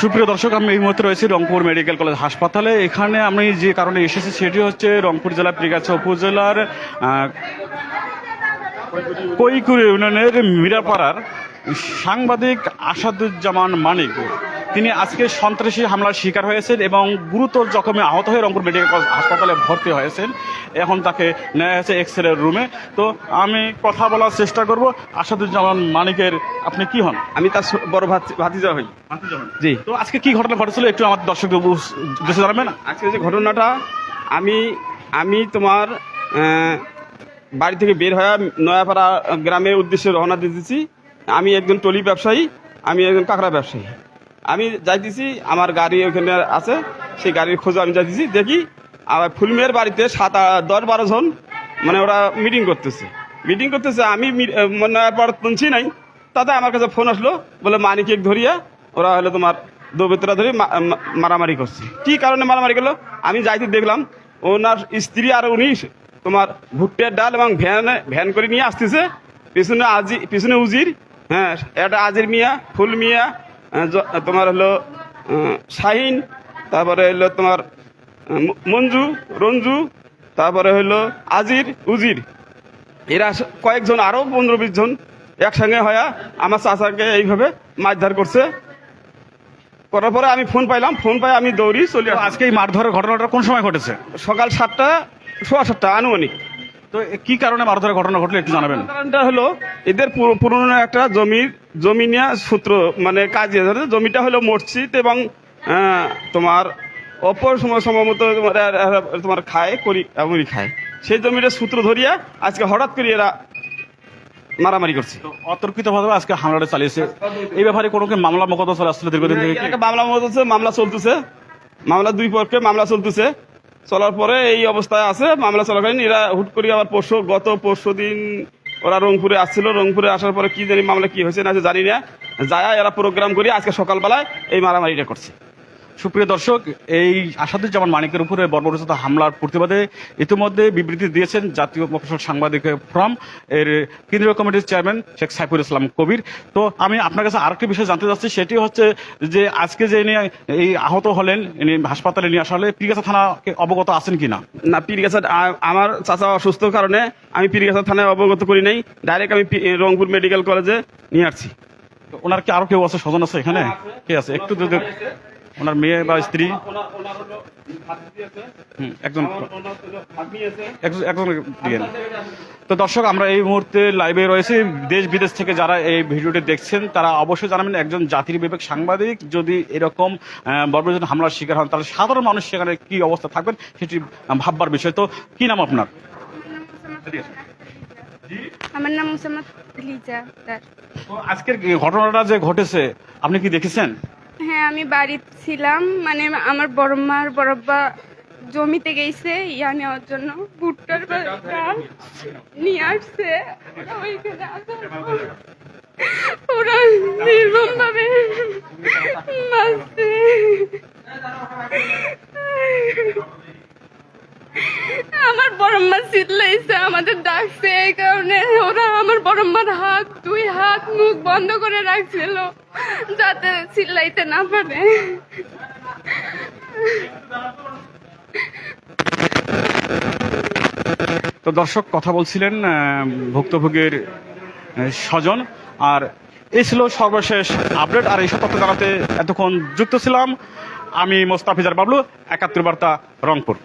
সুপ্রিয় দর্শক, আমি এই মুহূর্তে রয়েছি রংপুর মেডিকেল কলেজ হাসপাতালে। এখানে আমি যে কারণে এসেছি সেটি হচ্ছে রংপুর জেলার পীরগাছা উপজেলার কৈকুর ইউনিয়নের মিরাপাড়ার সাংবাদিক আসাদুজ্জামান মানিক, তিনি আজকে সন্ত্রাসী হামলার শিকার হয়েছেন এবং গুরুতর জখমে আহত হয়ে রংপুর মেডিকেল কলেজ হাসপাতালে ভর্তি হয়েছেন। এখন তাকে নেওয়া হয়েছে এক্স-রে রুমে। তো আমি কথা বলার চেষ্টা করব। আসাদুজ্জামান মানিকের আপনি কি হন? আমি তার বড় ভাতিজা হই। জি। তো আজকে কি ঘটনা ঘটেছিল একটু আমার দর্শকদের উদ্দেশ্যে জানাবেন? আজকে যে ঘটনাটা, আমি তোমার বাড়ি থেকে বের হয়ে নয়াপাড়া গ্রামের উদ্দেশ্যে রওনা দিতেছি। আমি একজন টলি ব্যবসায়ী, আমি একজন কাঁকড়া ব্যবসায়ী। আমি যাইতেছি, আমার গাড়ি ওখানে আছে, সেই গাড়ির খোঁজে আমি যাইতেছি। দেখি আমার ফুলমের বাড়িতে 10-12 জন মানে ওরা মিটিং করতেছে। আমি নয়াপাড়া তুলছি নাই, তাতে আমার কাছে ফোন আসলো, বলে মানিক ধরিয়া ওরা হলো তোমার দৌবেতরা ধরে মারামারি করছে। কি কারণে মারামারি করলো আমি যাইতে দেখলাম, ওনার স্ত্রী আর উনি তোমার ভুট্টের ডাল এবং ভ্যান করে নিয়ে আসতেছে। পিছনে উজির, হ্যাঁ, এটা আজির মিয়া, ফুল মিয়া, তোমার হলো শাহিন, তারপরে হলো তোমার মঞ্জু, রঞ্জু, তারপরে হলো আজির, উজির, এরা কয়েকজন আরো 15-20 জন একসঙ্গে হয়ে আমার চাচাকে এইভাবে মারধর করছে। করার পরে আমি ফোন পাই আমি দৌড়ি চলে। আজকে এই মারধরের ঘটনাটা কোন সময় ঘটেছে? সকাল 7টা, সোয়া 7টা আনুমানিক। তো কি কারণে মারধরের ঘটনা ঘটলে একটু জানাবেন? কারণটা হলো এদের পুরনো একটা জমি নিয়ে সূত্র, মানে কাজে জমিটা হলো মসজিদ এবং তোমার অপর সময় সম্ভবত তোমার এমনই খায়। সেই জমিটা সূত্র ধরিয়া আজকে হঠাৎ করে এরা মারামারি করছে। অতর্কিতভাবে আজকে হামলাটা চালিয়েছে। এই ব্যাপারে কোনো কি মামলা মোকদ্দমা চলে আসছিল দীর্ঘদিন থেকে? একটা মামলা চলতেছে, মামলা দুই পক্ষে মামলা চলতেছে। চলার পরে এই অবস্থায় আছে। মামলা চলাকালীন এরা হুট করে আবার গত পরশু দিন ওরা রংপুরে আসছিল। রংপুরে আসার পরে কি জানি মামলা কি হয়েছে না জানি না, যায় এরা প্রোগ্রাম করে আজকে সকালবেলায় এই মারামারিটা করছে। সুপ্রিয় দর্শক, এই আসাদুজ্জামান মানিকের উপরে বর্বরোচিত হামলার প্রতিবাদে ইতিমধ্যে বিবৃতি দিয়েছেন জাতীয় মফস্বল সাংবাদিক ফোরাম এর কেন্দ্রীয় কমিটির চেয়ারম্যান শেখ সাইফুল ইসলাম কবির। তো আমি আপনার কাছে আরেকটি বিষয় জানতে চাচ্ছি, সেটি হচ্ছে যে আজকে যে এই আহত হলেন, হাসপাতালে নিয়ে আসা হলে পীরগাছা থানাকে অবগত আছেন কিনা? না, পীরগাছা আমার চাচা অসুস্থ কারণে আমি পীরগাছা থানায় অবগত করি নাই। ডাইরেক্ট আমি রংপুর মেডিকেল কলেজে নিয়ে আসছি। ওনার কি আরো কেউ আছে, স্বজন আছে এখানে? কে আছে একটু যদি ওনার মেয়ে বা স্ত্রী একজন তো দর্শক, আমরা এই মুহূর্তে লাইভে রয়েছি। দেশ বিদেশ থেকে যারা এই ভিডিওটি দেখছেন তারা অবশ্যই জানাবেন, একজন জাতির বিবেক সাংবাদিক যদি এরকম বর্বরোচিত হামলার শিকার হন তাহলে সাধারণ মানুষ সেখানে কি অবস্থা থাকবেন সেটি ভাববার বিষয়। তো কি নাম আপনার? আমার নাম মুসাম্মদ লিজা। আজকের ঘটনাটা যে ঘটেছে আপনি কি দেখেছেন? হ্যাঁ, আমি বাড়িতে ছিলাম। মানে আমার বড়ব্বা জমিতে গেছে ইয়া নেওয়ার জন্য, ভুট্টার ডাল নিয়ে আসছে। ওরা নির্মম ভাবে মারছে। আমার বড়ম্মা চিল্লাইছে, আমাদের ডাকছে, এই কারণে ওরা আমার বড়ম্মার দুই হাত মুখ বন্ধ করে রাখছিল যাতে চিল্লাইতে না পারে। তো দর্শক, কথা বলছিলেন ভুক্তভোগীর স্বজন। আর এই ছিল সর্বশেষ আপডেট। আর এইসব তথ্য জানাতে এতক্ষণ যুক্ত ছিলাম আমি মোস্তাফিজার বাবলু, 71 বার্তা, রংপুর।